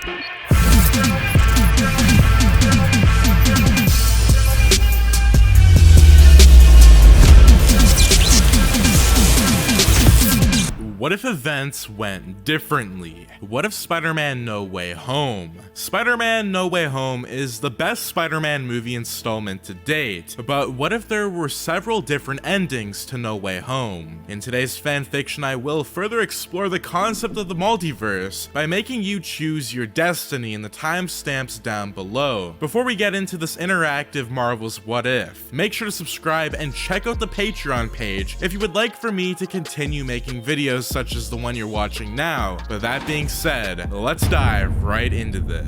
What if events went differently? What if Spider-Man No Way Home? Spider-Man No Way Home is the best Spider-Man movie installment to date, but what if there were several different endings to No Way Home? In today's fanfiction, I will further explore the concept of the multiverse by making you choose your destiny in the timestamps down below. Before we get into this interactive Marvel's What If, make sure to subscribe and check out the Patreon page if you would like for me to continue making videos such as the one you're watching now. But that being said, let's dive right into this.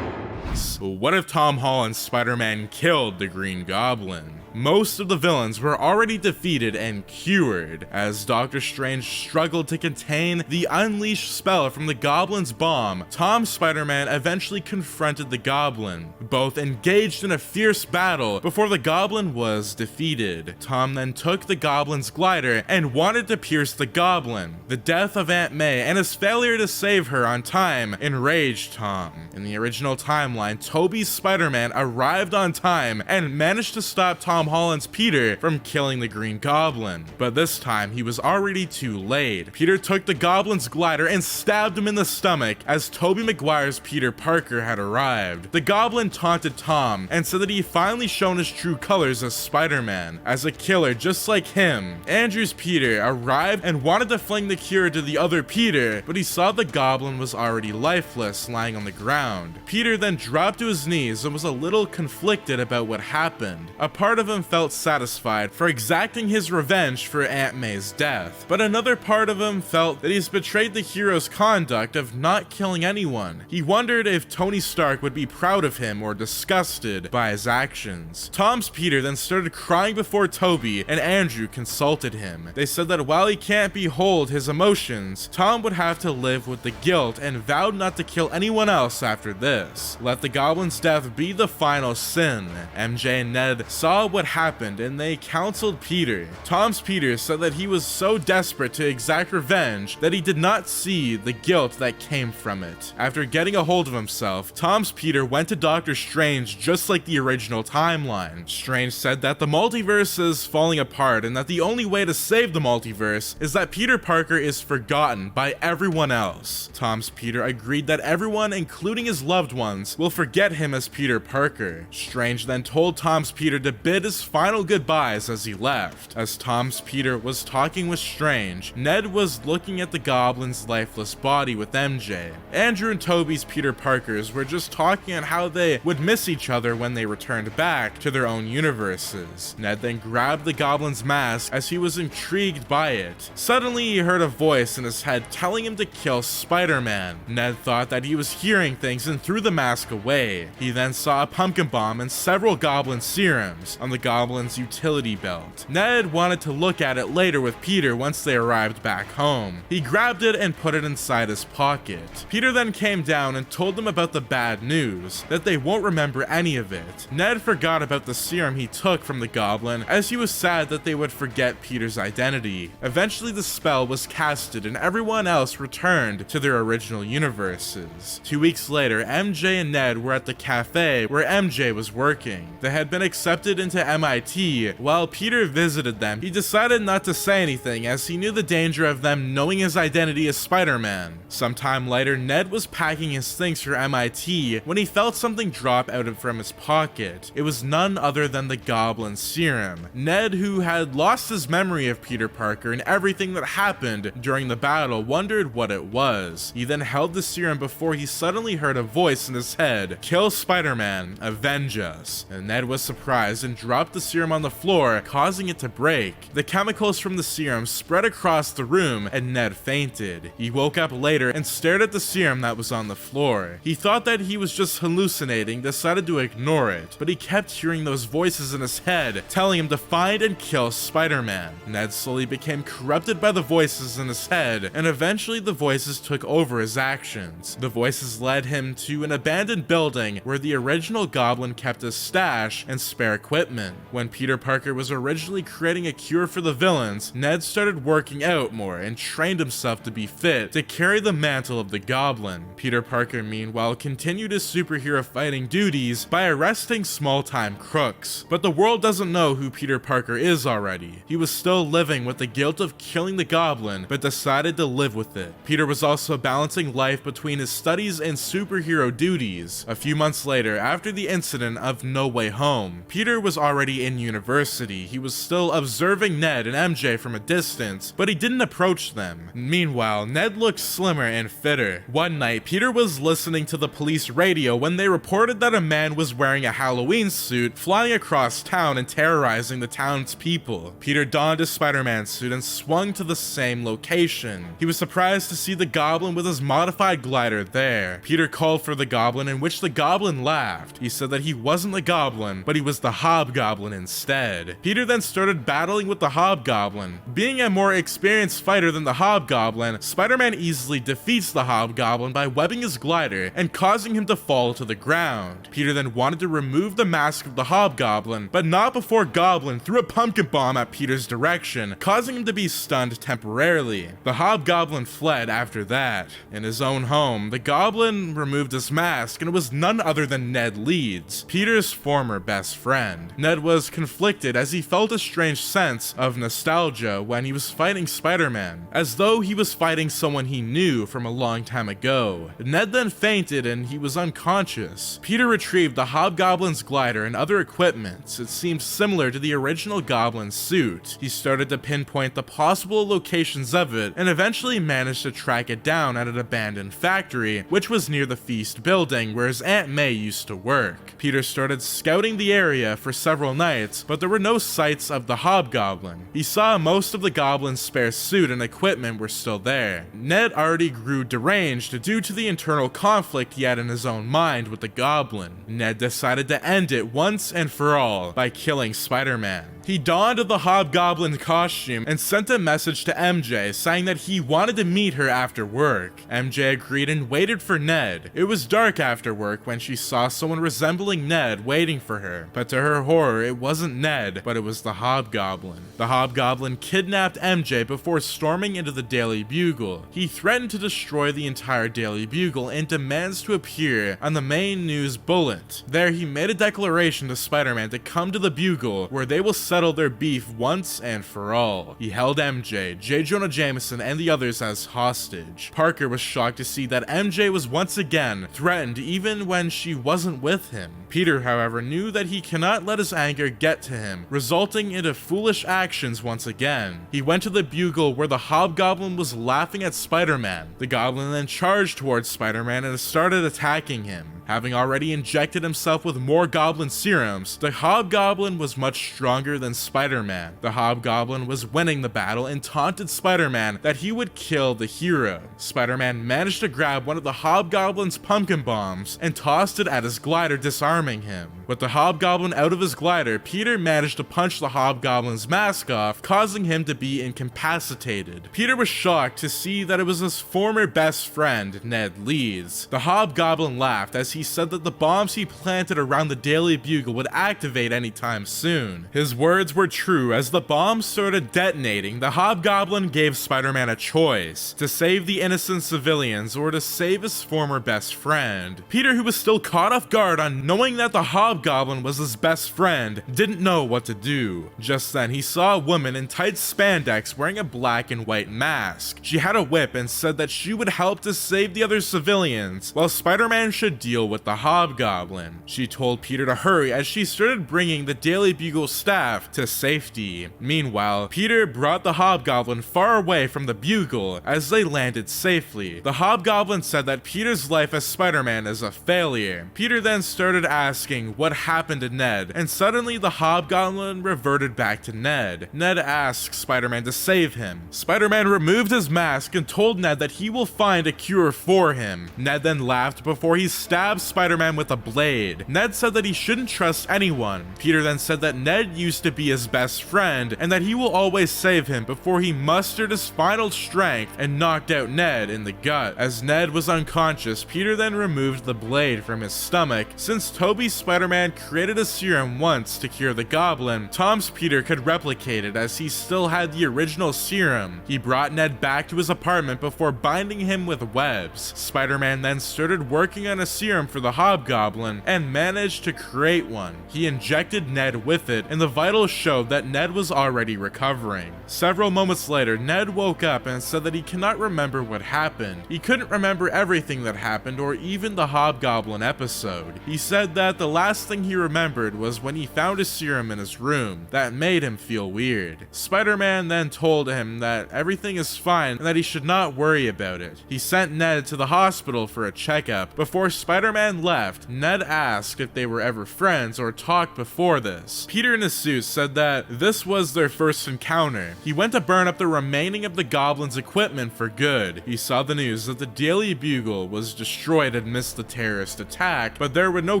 What if Tom Holland's Spider-Man killed the Green Goblin? Most of the villains were already defeated and cured, as Doctor Strange struggled to contain the unleashed spell from the Goblin's bomb. Tom's Spider-Man eventually confronted the Goblin. Both engaged in a fierce battle before the Goblin was defeated. Tom then took the Goblin's glider and wanted to pierce the Goblin. The death of Aunt May and his failure to save her on time enraged Tom. In the original timeline, Tobey's Spider-Man arrived on time and managed to stop Tom Holland's Peter from killing the Green Goblin. But this time, he was already too late. Peter took the Goblin's glider and stabbed him in the stomach as Tobey Maguire's Peter Parker had arrived. The Goblin taunted Tom and said that he finally shown his true colors as Spider-Man, as a killer just like him. Andrew's Peter arrived and wanted to fling the cure to the other Peter, but he saw the Goblin was already lifeless, lying on the ground. Peter then dropped to his knees and was a little conflicted about what happened. A part of him felt satisfied for exacting his revenge for Aunt May's death, but another part of him felt that he's betrayed the hero's conduct of not killing anyone. He wondered if Tony Stark would be proud of him or disgusted by his actions. Tom's Peter then started crying before Tobey, and Andrew consulted him. They said that while he can't behold his emotions, Tom would have to live with the guilt and vowed not to kill anyone else after this. Let the Goblin's death be the final sin. MJ and Ned saw what happened and they counseled Peter. Tom's Peter said that he was so desperate to exact revenge that he did not see the guilt that came from it. After getting a hold of himself, Tom's Peter went to Doctor Strange just like the original timeline. Strange said that the multiverse is falling apart and that the only way to save the multiverse is that Peter Parker is forgotten by everyone else. Tom's Peter agreed that everyone, including his loved ones, will forget him as Peter Parker. Strange then told Tom's Peter to bid his final goodbyes as he left. As Tom's Peter was talking with Strange, Ned was looking at the Goblin's lifeless body with MJ. Andrew and Tobey's Peter Parkers were just talking on how they would miss each other when they returned back to their own universes. Ned then grabbed the Goblin's mask as he was intrigued by it. Suddenly he heard a voice in his head telling him to kill Spider-Man. Ned thought that he was hearing things and threw the mask away. He then saw a pumpkin bomb and several Goblin serums on the Goblin's utility belt. Ned wanted to look at it later with Peter once they arrived back home. He grabbed it and put it inside his pocket. Peter then came down and told them about the bad news, that they won't remember any of it. Ned forgot about the serum he took from the Goblin, as he was sad that they would forget Peter's identity. Eventually the spell was casted and everyone else returned to their original universes. 2 weeks later, MJ and Ned were at the cafe where MJ was working. They had been accepted into MIT. While Peter visited them, he decided not to say anything as he knew the danger of them knowing his identity as Spider-Man. Sometime later, Ned was packing his things for MIT when he felt something drop out from his pocket. It was none other than the Goblin serum. Ned, who had lost his memory of Peter Parker and everything that happened during the battle, wondered what it was. He then held the serum before he suddenly heard a voice in his head, "Kill Spider-Man, avenge us." And Ned was surprised and dropped dropped the serum on the floor, causing it to break. The chemicals from the serum spread across the room, and Ned fainted. He woke up later and stared at the serum that was on the floor. He thought that he was just hallucinating, decided to ignore it, but he kept hearing those voices in his head telling him to find and kill Spider-Man. Ned slowly became corrupted by the voices in his head, and eventually the voices took over his actions. The voices led him to an abandoned building where the original Goblin kept his stash and spare equipment. When Peter Parker was originally creating a cure for the villains, Ned started working out more and trained himself to be fit to carry the mantle of the Goblin. Peter Parker, meanwhile, continued his superhero fighting duties by arresting small-time crooks. But the world doesn't know who Peter Parker is already. He was still living with the guilt of killing the Goblin, but decided to live with it. Peter was also balancing life between his studies and superhero duties. A few months later, after the incident of No Way Home, Peter was already in university. He was still observing Ned and MJ from a distance, but he didn't approach them. Meanwhile, Ned looked slimmer and fitter. One night, Peter was listening to the police radio when they reported that a man was wearing a Halloween suit, flying across town and terrorizing the town's people. Peter donned his Spider-Man suit and swung to the same location. He was surprised to see the Goblin with his modified glider there. Peter called for the Goblin, in which the Goblin laughed. He said that he wasn't the Goblin, but he was the Hobgoblin instead. Peter then started battling with the Hobgoblin. Being a more experienced fighter than the Hobgoblin, Spider-Man easily defeats the Hobgoblin by webbing his glider and causing him to fall to the ground. Peter then wanted to remove the mask of the Hobgoblin, but not before Goblin threw a pumpkin bomb at Peter's direction, causing him to be stunned temporarily. The Hobgoblin fled after that. In his own home, the Goblin removed his mask, and it was none other than Ned Leeds, Peter's former best friend. Ned was conflicted as he felt a strange sense of nostalgia when he was fighting Spider-Man, as though he was fighting someone he knew from a long time ago. Ned then fainted and he was unconscious. Peter retrieved the Hobgoblin's glider and other equipment. It seemed similar to the original Goblin's suit. He started to pinpoint the possible locations of it and eventually managed to track it down at an abandoned factory, which was near the Feast building where his Aunt May used to work. Peter started scouting the area for several nights, but there were no sights of the Hobgoblin. He saw most of the Goblin's spare suit and equipment were still there. Ned already grew deranged due to the internal conflict he had in his own mind with the Goblin. Ned decided to end it once and for all by killing Spider-Man. He donned the Hobgoblin costume and sent a message to MJ saying that he wanted to meet her after work. MJ agreed and waited for Ned. It was dark after work when she saw someone resembling Ned waiting for her, but to her horror, it wasn't Ned, but it was the Hobgoblin. The Hobgoblin kidnapped MJ before storming into the Daily Bugle. He threatened to destroy the entire Daily Bugle and demands to appear on the main news bullet. There, he made a declaration to Spider-Man to come to the Bugle, where they will settle their beef once and for all. He held MJ, J. Jonah Jameson, and the others as hostage. Parker was shocked to see that MJ was once again threatened even when she wasn't with him. Peter, however, knew that he cannot let his anger get to him, resulting into foolish actions once again. He went to the Bugle where the Hobgoblin was laughing at Spider-Man. The Goblin then charged towards Spider-Man and started attacking him. Having already injected himself with more Goblin serums, the Hobgoblin was much stronger than Spider-Man. The Hobgoblin was winning the battle and taunted Spider-Man that he would kill the hero. Spider-Man managed to grab one of the Hobgoblin's pumpkin bombs and tossed it at his glider, disarming him. With the Hobgoblin out of his glider, Peter managed to punch the Hobgoblin's mask off, causing him to be incapacitated. Peter was shocked to see that it was his former best friend, Ned Leeds. The Hobgoblin laughed as he said that the bombs he planted around the Daily Bugle would activate anytime soon. His words were true. As the bombs started detonating, the Hobgoblin gave Spider-Man a choice: to save the innocent civilians or to save his former best friend. Peter, who was still caught off guard on knowing that the Hobgoblin was his best friend, didn't know what to do. Just then, he saw a woman in tight spandex wearing a black and white mask. She had a whip and said that she would help to save the other civilians, while Spider-Man should deal deal with the Hobgoblin. She told Peter to hurry as she started bringing the Daily Bugle staff to safety. Meanwhile, Peter brought the Hobgoblin far away from the Bugle as they landed safely. The Hobgoblin said that Peter's life as Spider-Man is a failure. Peter then started asking what happened to Ned, and suddenly the Hobgoblin reverted back to Ned. Ned asked Spider-Man to save him. Spider-Man removed his mask and told Ned that he will find a cure for him. Ned then laughed before he stabbed Spider-Man with a blade. Ned said that he shouldn't trust anyone. Peter then said that Ned used to be his best friend and that he will always save him before he mustered his final strength and knocked out Ned in the gut. As Ned was unconscious, Peter then removed the blade from his stomach. Since Tobey's Spider-Man created a serum once to cure the Goblin, Tom's Peter could replicate it as he still had the original serum. He brought Ned back to his apartment before binding him with webs. Spider-Man then started working on a serum for the Hobgoblin and managed to create one. He injected Ned with it, and the vitals showed that Ned was already recovering. Several moments later, Ned woke up and said that he cannot remember what happened. He couldn't remember everything that happened or even the Hobgoblin episode. He said that the last thing he remembered was when he found a serum in his room. That made him feel weird. Spider-Man then told him that everything is fine and that he should not worry about it. He sent Ned to the hospital for a checkup. Before Spider-Man left, Ned asked if they were ever friends or talked before this. Peter in his suit said that this was their first encounter. He went to burn up the remaining of the Goblin's equipment for good. He saw the news that the Daily Bugle was destroyed amidst the terrorist attack, but there were no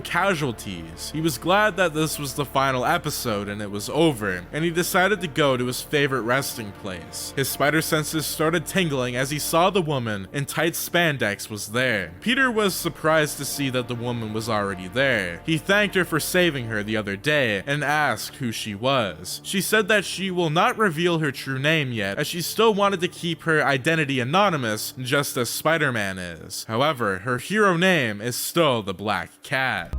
casualties. He was glad that this was the final episode and it was over, and he decided to go to his favorite resting place. His spider senses started tingling as he saw the woman in tight spandex was there. Peter was surprised to see that the woman was already there. He thanked her for saving her the other day and asked who she was. She said that she will not reveal her true name yet, as she still wanted to keep her identity anonymous just as Spider-Man is. However, her hero name is still the Black Cat.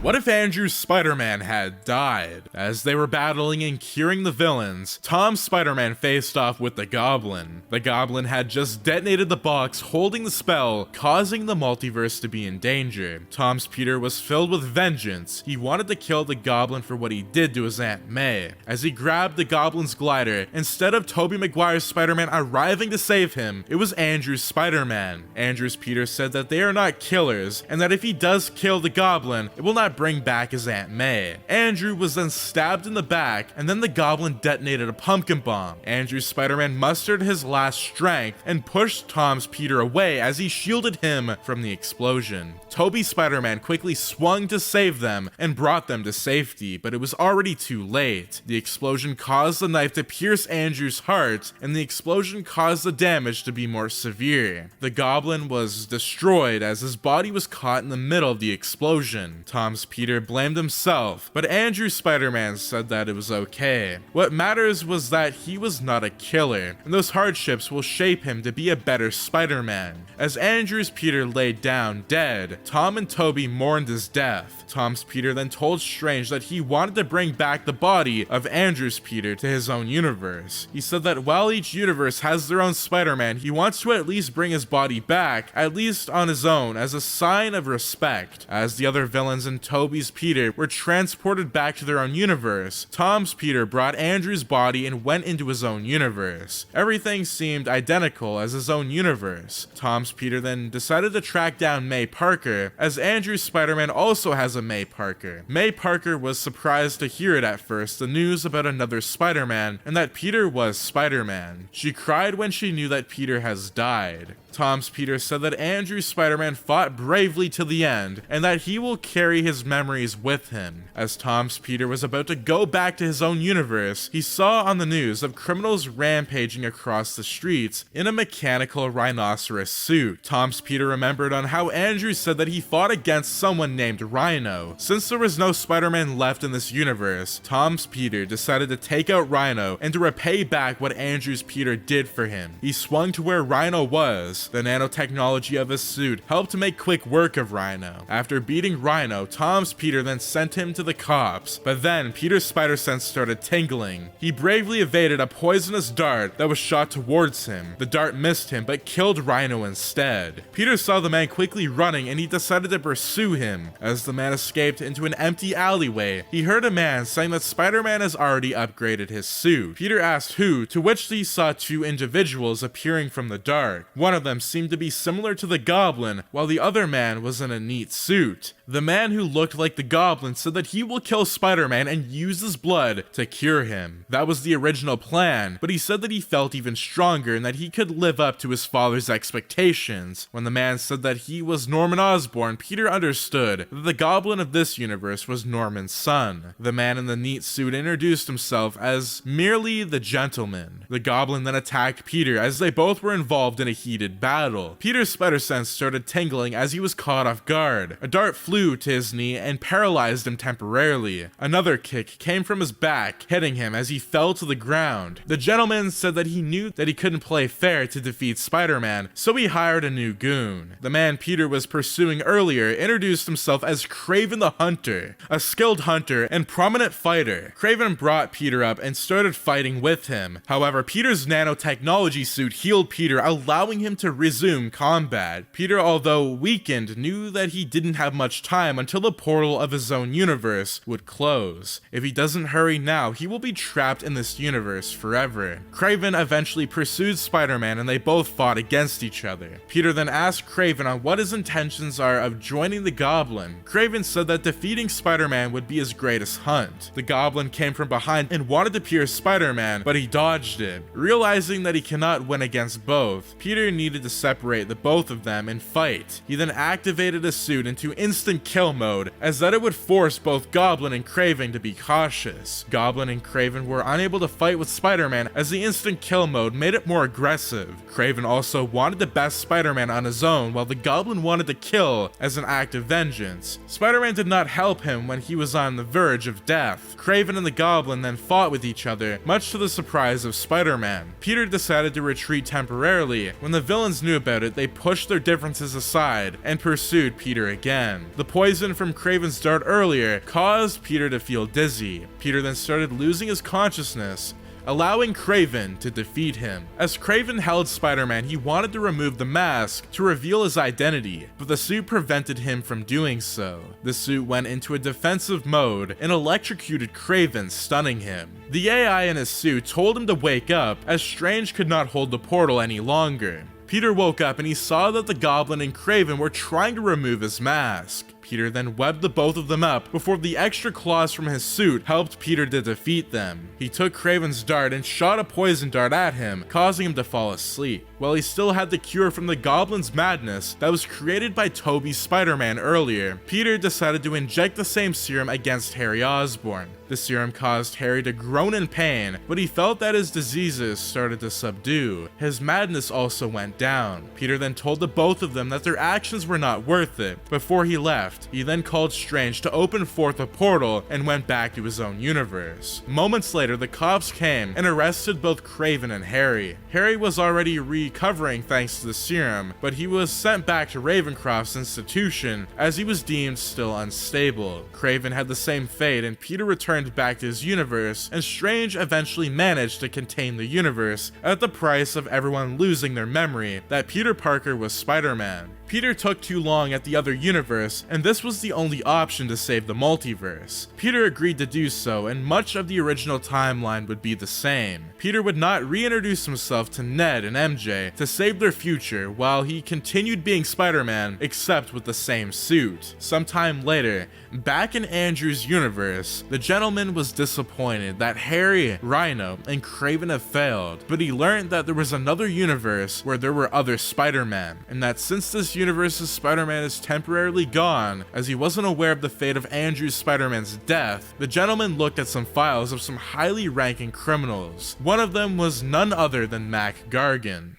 What if Andrew's Spider-Man had died? As they were battling and curing the villains, Tom's Spider-Man faced off with the Goblin. The Goblin had just detonated the box holding the spell, causing the multiverse to be in danger. Tom's Peter was filled with vengeance. He wanted to kill the Goblin for what he did to his Aunt May. As he grabbed the Goblin's glider, instead of Tobey Maguire's Spider-Man arriving to save him, it was Andrew's Spider-Man. Andrew's Peter said that they are not killers, and that if he does kill the Goblin, it will not bring back his Aunt May. Andrew was then stabbed in the back, and then the Goblin detonated a pumpkin bomb. Andrew's Spider-Man mustered his last strength and pushed Tom's Peter away as he shielded him from the explosion. Tobey's Spider-Man quickly swung to save them and brought them to safety, but it was already too late. The explosion caused the knife to pierce Andrew's heart, and the explosion caused the damage to be more severe. The Goblin was destroyed as his body was caught in the middle of the explosion. Tom's Peter blamed himself, but Andrew's Spider-Man said that it was okay. What matters was that he was not a killer, and those hardships will shape him to be a better Spider-Man. As Andrew's Peter laid down dead, Tom and Tobey mourned his death. Tom's Peter then told Strange that he wanted to bring back the body of Andrew's Peter to his own universe. He said that while each universe has their own Spider-Man, he wants to at least bring his body back, at least on his own, as a sign of respect. As the other villains in Tobey's Peter were transported back to their own universe, Tom's Peter brought Andrew's body and went into his own universe. Everything seemed identical as his own universe. Tom's Peter then decided to track down May Parker, as Andrew's Spider-Man also has a May Parker. May Parker was surprised to hear it at first, the news about another Spider-Man, and that Peter was Spider-Man. She cried when she knew that Peter has died. Tom's Peter said that Andrew's Spider-Man fought bravely to the end, and that he will carry his memories with him. As Tom's Peter was about to go back to his own universe, he saw on the news of criminals rampaging across the streets in a mechanical rhinoceros suit. Tom's Peter remembered on how Andrew said that he fought against someone named Rhino. Since there was no Spider-Man left in this universe, Tom's Peter decided to take out Rhino and to repay back what Andrew's Peter did for him. He swung to where Rhino was, Thanos. The nanotechnology of his suit helped to make quick work of Rhino. After beating Rhino, Tom's Peter then sent him to the cops, but then Peter's spider sense started tingling. He bravely evaded a poisonous dart that was shot towards him. The dart missed him but killed Rhino instead. Peter saw the man quickly running and he decided to pursue him. As the man escaped into an empty alleyway, he heard a man saying that Spider-Man has already upgraded his suit. Peter asked who, to which he saw two individuals appearing from the dark. One of them seemed to be similar to the Goblin, while the other man was in a neat suit. The man who looked like the Goblin said that he will kill Spider-Man and use his blood to cure him. That was the original plan, but he said that he felt even stronger and that he could live up to his father's expectations. When the man said that he was Norman Osborn, Peter understood that the Goblin of this universe was Norman's son. The man in the neat suit introduced himself as merely the Gentleman. The Goblin then attacked Peter as they both were involved in a heated battle. Peter's spider sense started tingling as he was caught off guard. A dart flew to his knee and paralyzed him temporarily. Another kick came from his back, hitting him as he fell to the ground. The Gentleman said that he knew that he couldn't play fair to defeat Spider-Man, so he hired a new goon. The man Peter was pursuing earlier introduced himself as Kraven the Hunter, a skilled hunter and prominent fighter. Kraven brought Peter up and started fighting with him. However, Peter's nanotechnology suit healed Peter, allowing him to resume combat. Peter, although weakened, knew that he didn't have much time until the portal of his own universe would close. If he doesn't hurry now, he will be trapped in this universe forever. Kraven eventually pursued Spider-Man and they both fought against each other. Peter then asked Kraven on what his intentions are of joining the Goblin. Kraven said that defeating Spider-Man would be his greatest hunt. The Goblin came from behind and wanted to pierce Spider-Man, but he dodged it. Realizing that he cannot win against both, Peter needed to separate the both of them and fight. He then activated his suit into instant kill mode, as that it would force both Goblin and Kraven to be cautious. Goblin and Kraven were unable to fight with Spider-Man as the instant kill mode made it more aggressive. Kraven also wanted to best Spider-Man on his own, while the Goblin wanted to kill as an act of vengeance. Spider-Man did not help him when he was on the verge of death. Kraven and the Goblin then fought with each other, much to the surprise of Spider-Man. Peter decided to retreat temporarily. When the villains knew about it, they pushed their differences aside and pursued Peter again. The poison from Kraven's dart earlier caused Peter to feel dizzy. Peter then started losing his consciousness, allowing Kraven to defeat him. As Kraven held Spider-Man, he wanted to remove the mask to reveal his identity, but the suit prevented him from doing so. The suit went into a defensive mode and electrocuted Kraven, stunning him. The AI in his suit told him to wake up, as Strange could not hold the portal any longer. Peter woke up and he saw that the Goblin and Kraven were trying to remove his mask. Peter then webbed the both of them up before the extra claws from his suit helped Peter to defeat them. He took Kraven's dart and shot a poison dart at him, causing him to fall asleep. While he still had the cure from the Goblin's madness that was created by Tobey's Spider-Man earlier, Peter decided to inject the same serum against Harry Osborn. The serum caused Harry to groan in pain, but he felt that his diseases started to subdue. His madness also went down. Peter then told the both of them that their actions were not worth it. Before he left, he then called Strange to open forth a portal and went back to his own universe. Moments later, the cops came and arrested both Kraven and Harry. Harry was already recovering thanks to the serum, but he was sent back to Ravencroft's institution as he was deemed still unstable. Kraven had the same fate and Peter returned back to his universe, and Strange eventually managed to contain the universe at the price of everyone losing their memory that Peter Parker was Spider-Man. Peter took too long at the other universe, and this was the only option to save the multiverse. Peter agreed to do so, and much of the original timeline would be the same. Peter would not reintroduce himself to Ned and MJ to save their future, while he continued being Spider-Man, except with the same suit. Sometime later, back in Andrew's universe, the Gentleman was disappointed that Harry, Rhino, and Kraven have failed, but he learned that there was another universe where there were other Spider-Man, and that since this universe's Spider-Man is temporarily gone, as he wasn't aware of the fate of Andrew's Spider-Man's death, the Gentleman looked at some files of some highly ranking criminals. One of them was none other than Mac Gargan.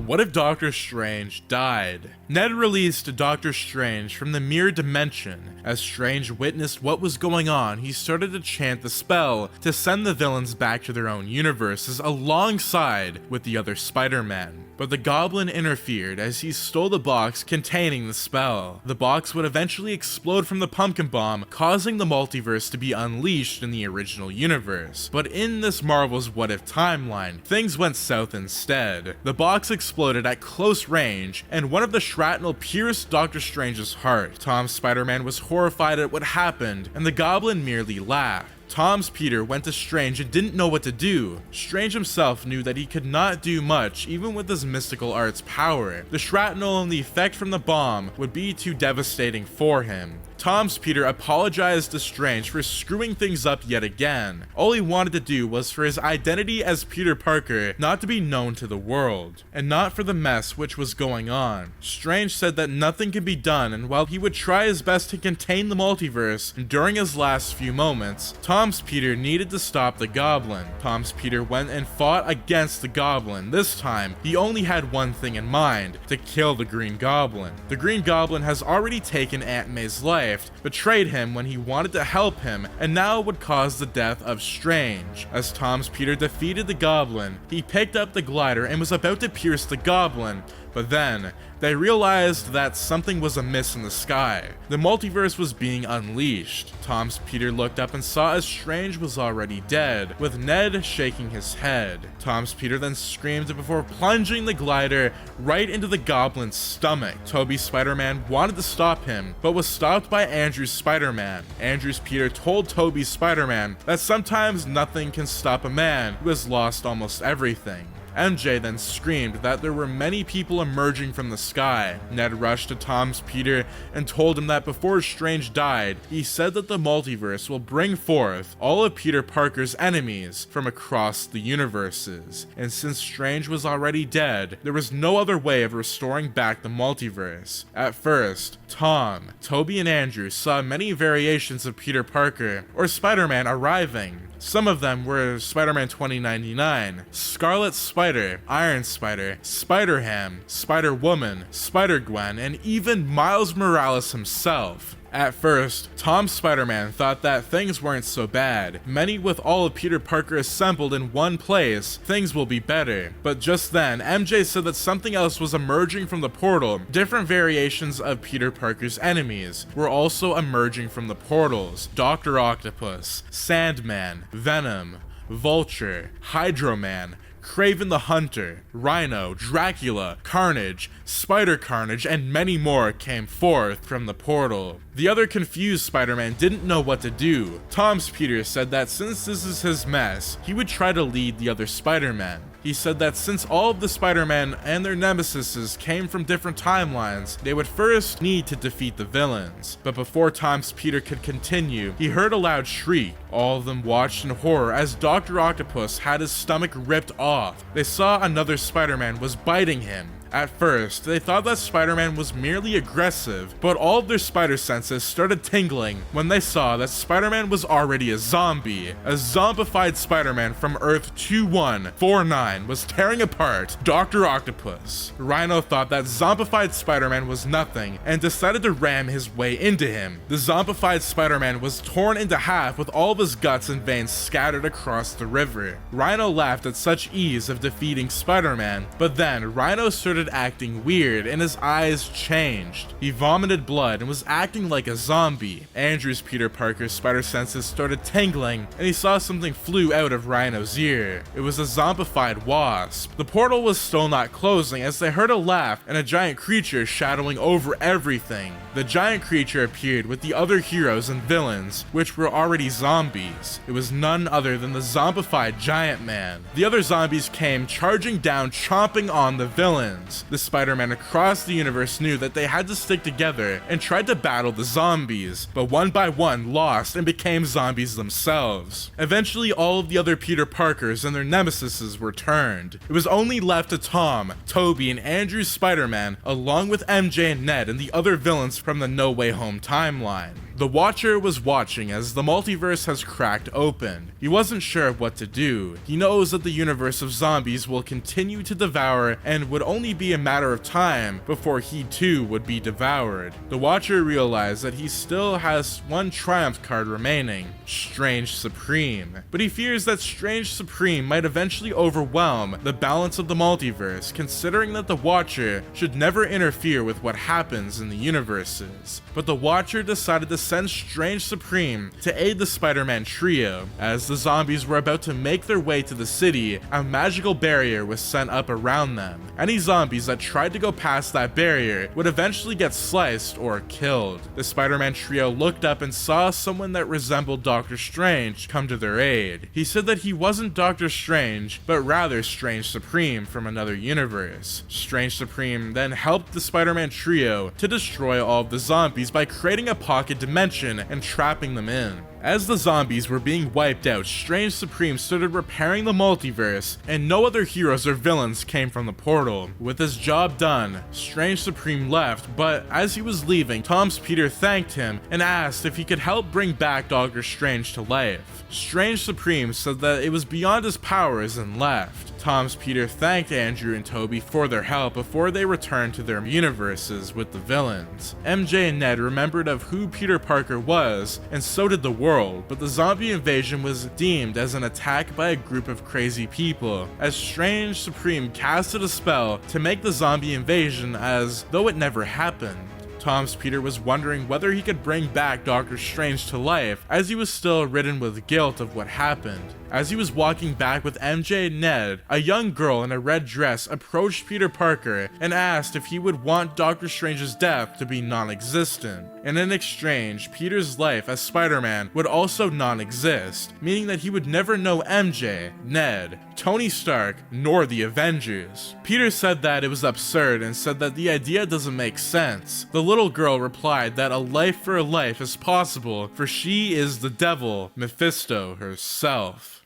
What if Doctor Strange died? Ned released Doctor Strange from the mirror dimension. As Strange witnessed what was going on, he started to chant the spell to send the villains back to their own universes alongside with the other Spider-Man. But the Goblin interfered as he stole the box containing the spell. The box would eventually explode from the pumpkin bomb, causing the multiverse to be unleashed in the original universe. But in this Marvel's What If timeline, things went south instead. The box exploded at close range, and one of the shrapnel pierced Doctor Strange's heart. Tom's Spider-Man was horrified at what happened, and the Goblin merely laughed. Tom's Peter went to Strange and didn't know what to do. Strange himself knew that he could not do much even with his mystical art's power. The shrapnel and the effect from the bomb would be too devastating for him. Tom's Peter apologized to Strange for screwing things up yet again. All he wanted to do was for his identity as Peter Parker not to be known to the world, and not for the mess which was going on. Strange said that nothing could be done, and while he would try his best to contain the multiverse, during his last few moments, Tom's Peter needed to stop the Goblin. Tom's Peter went and fought against the Goblin. This time, he only had one thing in mind: to kill the Green Goblin. The Green Goblin has already taken Aunt May's life, betrayed him when he wanted to help him, and now would cause the death of Strange. As Tom's Peter defeated the Goblin, he picked up the glider and was about to pierce the Goblin, but then they realized that something was amiss in the sky. The multiverse was being unleashed. Tom's Peter looked up and saw as Strange was already dead, with Ned shaking his head. Tom's Peter then screamed before plunging the glider right into the Goblin's stomach. Tobey's Spider-Man wanted to stop him, but was stopped by Andrew's Spider-Man. Andrew's Peter told Tobey's Spider-Man that sometimes nothing can stop a man who has lost almost everything. MJ then screamed that there were many people emerging from the sky. Ned rushed to Tom's Peter and told him that before Strange died, he said that the multiverse will bring forth all of Peter Parker's enemies from across the universes. And since Strange was already dead, there was no other way of restoring back the multiverse. At first, Tom, Tobey, and Andrew saw many variations of Peter Parker or Spider-Man arriving. Some of them were Spider-Man 2099, Scarlet Spider, Iron Spider, Spider-Ham, Spider-Woman, Spider-Gwen, and even Miles Morales himself. At first, Tom's Spider-Man thought that things weren't so bad. Many with all of Peter Parker assembled in one place, things will be better. But just then, MJ said that something else was emerging from the portal. Different variations of Peter Parker's enemies were also emerging from the portals. Dr. Octopus, Sandman, Venom, Vulture, Hydro-Man, Kraven the Hunter, Rhino, Dracula, Carnage, Spider-Carnage, and many more came forth from the portal. The other confused Spider-Man didn't know what to do. Tom's Peter said that since this is his mess, he would try to lead the other Spider-Man. He said that since all of the Spider-Men and their nemesises came from different timelines, they would first need to defeat the villains. But before Tom's Peter could continue, he heard a loud shriek. All of them watched in horror as Dr. Octopus had his stomach ripped off. They saw another Spider-Man was biting him. At first, they thought that Spider-Man was merely aggressive, but all of their spider senses started tingling when they saw that Spider-Man was already a zombie. A zombified Spider-Man from Earth 2149 was tearing apart Dr. Octopus. Rhino thought that zombified Spider-Man was nothing and decided to ram his way into him. The zombified Spider-Man was torn into half with all of his guts and veins scattered across the river. Rhino laughed at such ease of defeating Spider-Man, but then Rhino started acting weird and his eyes changed. He vomited blood and was acting like a zombie. Andrew's Peter Parker's spider senses started tingling and he saw something flew out of Rhino's ear. It was a zombified wasp. The portal was still not closing as they heard a laugh and a giant creature shadowing over everything. The giant creature appeared with the other heroes and villains, which were already zombies. It was none other than the zombified Giant Man. The other zombies came charging down, chomping on the villains. The Spider-Man across the universe knew that they had to stick together and tried to battle the zombies, but one by one lost and became zombies themselves. Eventually, all of the other Peter Parkers and their nemesises were turned. It was only left to Tom, Tobey, and Andrew's Spider-Man, along with MJ and Ned and the other villains from the No Way Home timeline. The Watcher was watching as the multiverse has cracked open. He wasn't sure what to do. He knows that the universe of zombies will continue to devour and would only be a matter of time before he too would be devoured. The Watcher realized that he still has one triumph card remaining, Strange Supreme, but he fears that Strange Supreme might eventually overwhelm the balance of the multiverse, considering that the Watcher should never interfere with what happens in the universes. But the Watcher decided to send Strange Supreme to aid the Spider-Man trio. As the zombies were about to make their way to the city, a magical barrier was sent up around them. Any zombies that tried to go past that barrier would eventually get sliced or killed. The Spider-Man trio looked up and saw someone that resembled Doctor Strange come to their aid. He said that he wasn't Doctor Strange, but rather Strange Supreme from another universe. Strange Supreme then helped the Spider-Man trio to destroy all of the zombies by creating a pocket dimension and trapping them in. As the zombies were being wiped out, Strange Supreme started repairing the multiverse, and no other heroes or villains came from the portal. With his job done, Strange Supreme left, but as he was leaving, Tom's Peter thanked him and asked if he could help bring back Doctor Strange to life. Strange Supreme said that it was beyond his powers and left. Tom's Peter thanked Andrew and Toby for their help before they returned to their universes with the villains. MJ and Ned remembered of who Peter Parker was, and so did the world, but the zombie invasion was deemed as an attack by a group of crazy people, as Strange Supreme casted a spell to make the zombie invasion as though it never happened. Tom's Peter was wondering whether he could bring back Doctor Strange to life, as he was still ridden with guilt of what happened. As he was walking back with MJ and Ned, a young girl in a red dress approached Peter Parker and asked if he would want Doctor Strange's death to be non-existent. And in exchange, Peter's life as Spider-Man would also non-exist, meaning that he would never know MJ, Ned, Tony Stark, nor the Avengers. Peter said that it was absurd and said that the idea doesn't make sense. The little girl replied that a life for a life is possible, for she is the devil, Mephisto herself.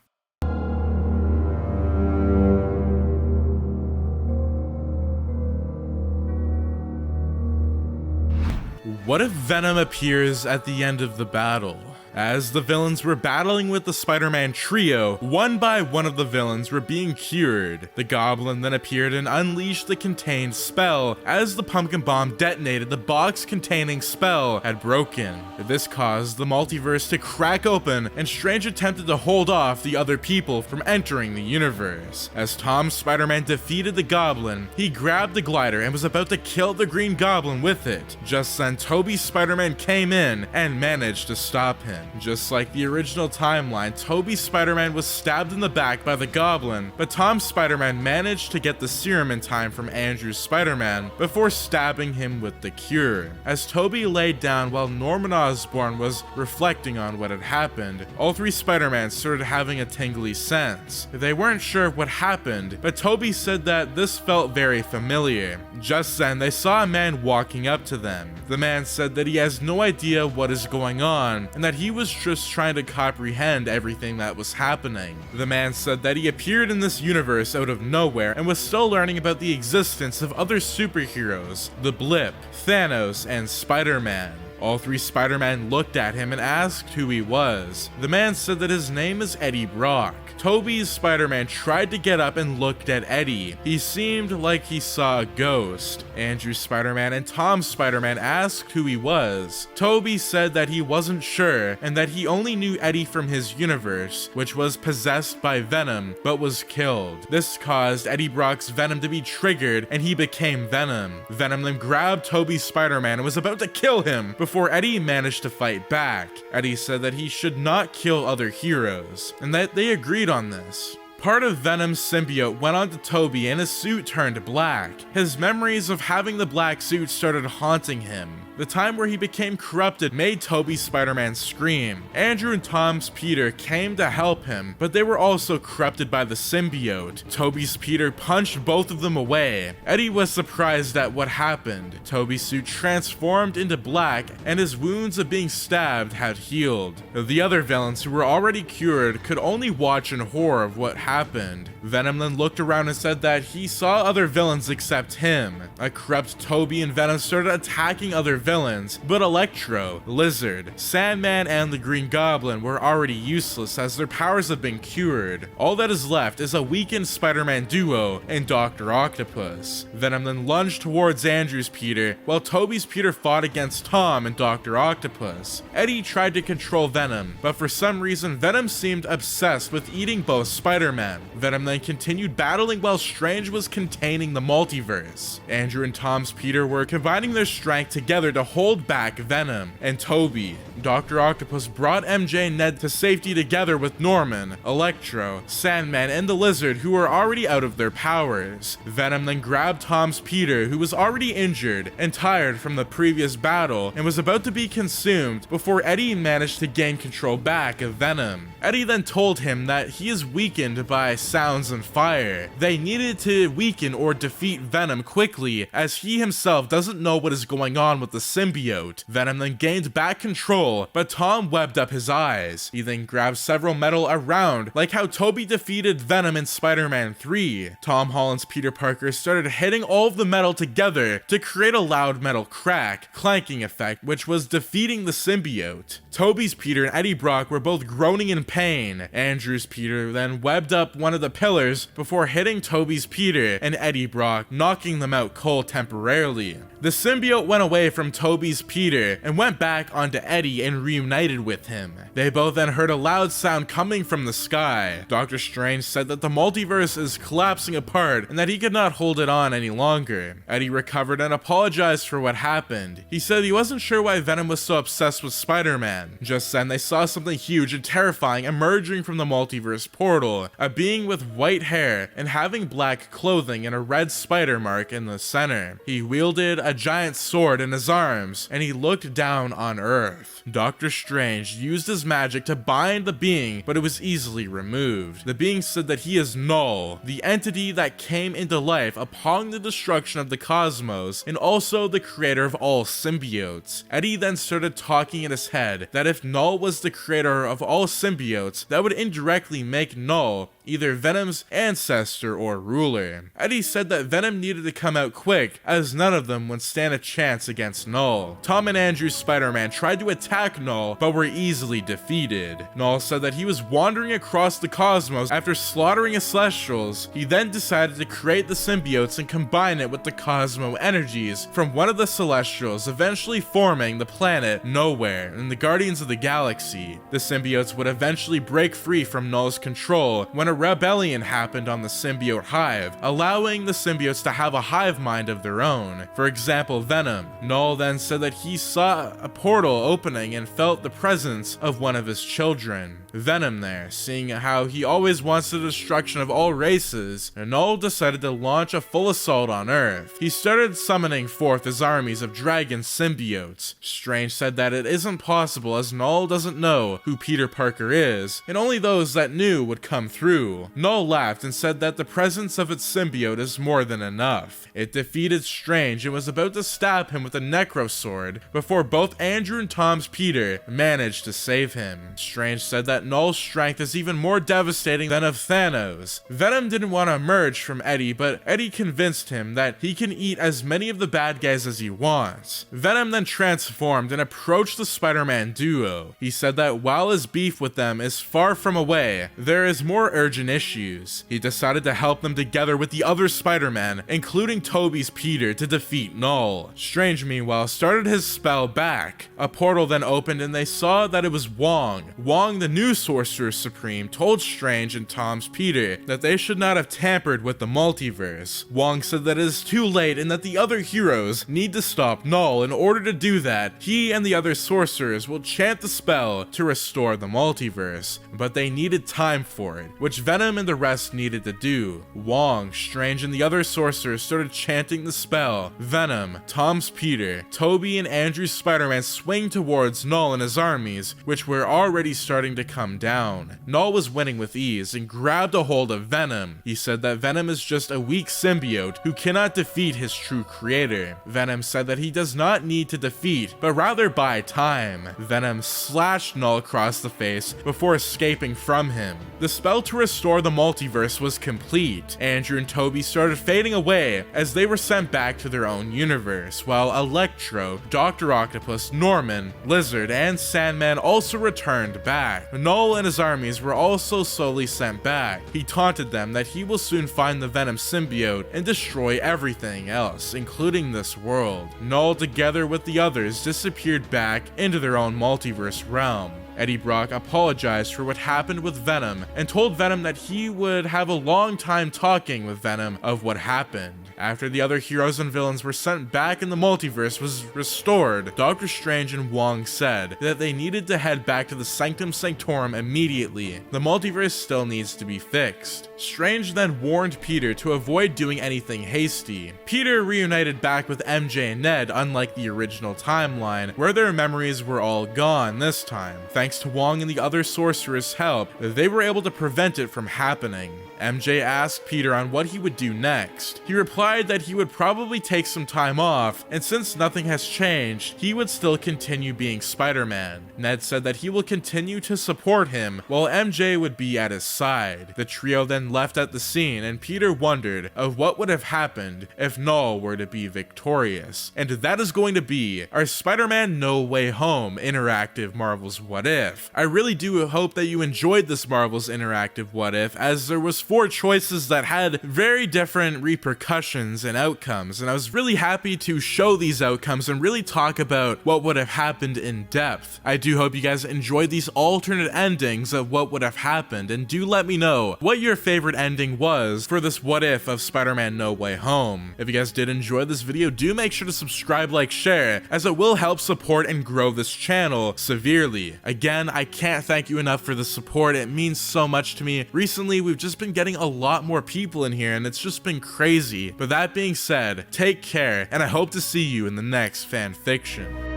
What if Venom appears at the end of the battle? As the villains were battling with the Spider-Man trio, one by one of the villains were being cured. The Goblin then appeared and unleashed the contained spell. As the pumpkin bomb detonated, the box containing spell had broken. This caused the multiverse to crack open, and Strange attempted to hold off the other people from entering the universe. As Tom Spider-Man defeated the Goblin, he grabbed the glider and was about to kill the Green Goblin with it. Just then, Tobey Spider-Man came in and managed to stop him. Just like the original timeline, Tobey Spider-Man was stabbed in the back by the Goblin, but Tom Spider-Man managed to get the serum in time from Andrew Spider-Man before stabbing him with the cure. As Tobey laid down while Norman Osborn was reflecting on what had happened, all three Spider-Mans started having a tingly sense. They weren't sure what happened, but Tobey said that this felt very familiar. Just then, they saw a man walking up to them. The man said that he has no idea what is going on, and that he was just trying to comprehend everything that was happening. The man said that he appeared in this universe out of nowhere and was still learning about the existence of other superheroes, the Blip, Thanos, and Spider-Man. All three Spider-Man looked at him and asked who he was. The man said that his name is Eddie Brock. Tobey's Spider-Man tried to get up and looked at Eddie. He seemed like he saw a ghost. Andrew Spider-Man and Tom Spider-Man asked who he was. Tobey said that he wasn't sure and that he only knew Eddie from his universe, which was possessed by Venom, but was killed. This caused Eddie Brock's Venom to be triggered and he became Venom. Venom then grabbed Tobey's Spider-Man and was about to kill him before Eddie managed to fight back. Eddie said that he should not kill other heroes, and that they agreed on this. Part of Venom's symbiote went onto Tobey and his suit turned black. His memories of having the black suit started haunting him. The time where he became corrupted made Tobey's Spider-Man scream. Andrew and Tom's Peter came to help him, but they were also corrupted by the symbiote. Tobey's Peter punched both of them away. Eddie was surprised at what happened. Tobey's suit transformed into black, and his wounds of being stabbed had healed. The other villains who were already cured could only watch in horror of what happened. Venom then looked around and said that he saw other villains except him. A corrupt Toby and Venom started attacking other villains, but Electro, Lizard, Sandman, and the Green Goblin were already useless as their powers have been cured. All that is left is a weakened Spider-Man duo and Dr. Octopus. Venom then lunged towards Andrew's Peter, while Toby's Peter fought against Tom and Dr. Octopus. Eddie tried to control Venom, but for some reason Venom seemed obsessed with eating both Spider-Man. Venom then continued battling while Strange was containing the multiverse. Andrew and Tom's Peter were combining their strength together to hold back Venom and Toby. Dr. Octopus brought MJ and Ned to safety together with Norman, Electro, Sandman, and the Lizard, who were already out of their powers. Venom then grabbed Tom's Peter, who was already injured and tired from the previous battle and was about to be consumed before Eddie managed to gain control back of Venom. Eddie then told him that he is weakened by sounds and fire. They needed to weaken or defeat Venom quickly, as he himself doesn't know what is going on with the symbiote. Venom then gained back control, but Tom webbed up his eyes. He then grabbed several metal around, like how Toby defeated Venom in Spider-Man 3. Tom Holland's Peter Parker started hitting all of the metal together to create a loud metal crack, clanking effect, which was defeating the symbiote. Toby's Peter and Eddie Brock were both groaning in pain. Andrew's Peter then webbed up one of the pillars before hitting Toby's Peter and Eddie Brock, knocking them out cold temporarily. The symbiote went away from Toby's Peter and went back onto Eddie and reunited with him. They both then heard a loud sound coming from the sky. Doctor Strange said that the multiverse is collapsing apart and that he could not hold it on any longer. Eddie recovered and apologized for what happened. He said he wasn't sure why Venom was so obsessed with Spider-Man. Just then they saw something huge and terrifying emerging from the multiverse portal, a being with white hair and having black clothing and a red spider mark in the center. He wielded a giant sword in his arms and he looked down on Earth. Doctor Strange used his magic to bind the being, but it was easily removed. The being said that he is Null, the entity that came into life upon the destruction of the cosmos and also the creator of all symbiotes. Eddie then started talking in his head that if Null was the creator of all symbiotes, that would indirectly make Null either Venom's ancestor or ruler. Eddie said that Venom needed to come out quick, as none of them would stand a chance against Null. Tom and Andrew's Spider-Man tried to attack Null, but were easily defeated. Null said that he was wandering across the cosmos after slaughtering his Celestials. He then decided to create the symbiotes and combine it with the Cosmo energies from one of the Celestials, eventually forming the planet Nowhere in the Guardians of the Galaxy. The symbiotes would eventually break free from Null's control when a rebellion happened on the symbiote hive, allowing the symbiotes to have a hive mind of their own. For example, Venom. Null then said that he saw a portal opening and felt the presence of one of his children. Venom there, seeing how he always wants the destruction of all races, Null decided to launch a full assault on Earth. He started summoning forth his armies of dragon symbiotes. Strange said that it isn't possible as Null doesn't know who Peter Parker is, and only those that knew would come through. Null laughed and said that the presence of its symbiote is more than enough. It defeated Strange and was about to stab him with a necro sword before both Andrew and Tom's Peter managed to save him. Strange said that Null's strength is even more devastating than of Thanos. Venom didn't want to emerge from Eddie, but Eddie convinced him that he can eat as many of the bad guys as he wants. Venom then transformed and approached the Spider-Man duo. He said that while his beef with them is far from away, there is more urgent issues. He decided to help them together with the other Spider-Man, including Toby's Peter, to defeat Null. Strange, meanwhile, started his spell back. A portal then opened and they saw that it was Wong. Wong, the new Sorcerer Supreme, told Strange and Tom's Peter that they should not have tampered with the multiverse. Wong said that it is too late and that the other heroes need to stop Null. In order to do that, he and the other sorcerers will chant the spell to restore the multiverse, but they needed time for it, which Venom and the rest needed to do. Wong, Strange, and the other sorcerers started chanting the spell. Venom, Tom's Peter, Toby, and Andrew's Spider-Man swing towards Null and his armies, which were already starting to come come down. Null was winning with ease and grabbed a hold of Venom. He said that Venom is just a weak symbiote who cannot defeat his true creator. Venom said that he does not need to defeat, but rather buy time. Venom slashed Null across the face before escaping from him. The spell to restore the multiverse was complete. Andrew and Toby started fading away as they were sent back to their own universe, while Electro, Dr. Octopus, Norman, Lizard, and Sandman also returned back. Null and his armies were also slowly sent back. He taunted them that he will soon find the Venom symbiote and destroy everything else, including this world. Null, together with the others, disappeared back into their own multiverse realm. Eddie Brock apologized for what happened with Venom and told Venom that he would have a long time talking with Venom of what happened. After the other heroes and villains were sent back and the multiverse was restored, Doctor Strange and Wong said that they needed to head back to the Sanctum Sanctorum immediately. The multiverse still needs to be fixed. Strange then warned Peter to avoid doing anything hasty. Peter reunited back with MJ and Ned, unlike the original timeline, where their memories were all gone this time. Thanks to Wong and the other sorcerers' help, they were able to prevent it from happening. MJ asked Peter on what he would do next. He replied that he would probably take some time off, and since nothing has changed, he would still continue being Spider-Man. Ned said that he will continue to support him, while MJ would be at his side. The trio then left at the scene, and Peter wondered of what would have happened if Null were to be victorious. And that is going to be our Spider-Man No Way Home interactive Marvel's What If. I really do hope that you enjoyed this Marvel's interactive What If, as there was 4 choices that had very different repercussions and outcomes, and I was really happy to show these outcomes and really talk about what would have happened in depth. I do hope you guys enjoyed these alternate endings of what would have happened, and do let me know what your favorite ending was for this What If of Spider-Man No Way Home. If you guys did enjoy this video, do make sure to subscribe, like, share, as it will help support and grow this channel severely. Again, I can't thank you enough for the support. It means so much to me. Recently, we've just been getting a lot more people in here, and it's just been crazy. But that being said, take care, and I hope to see you in the next fanfiction.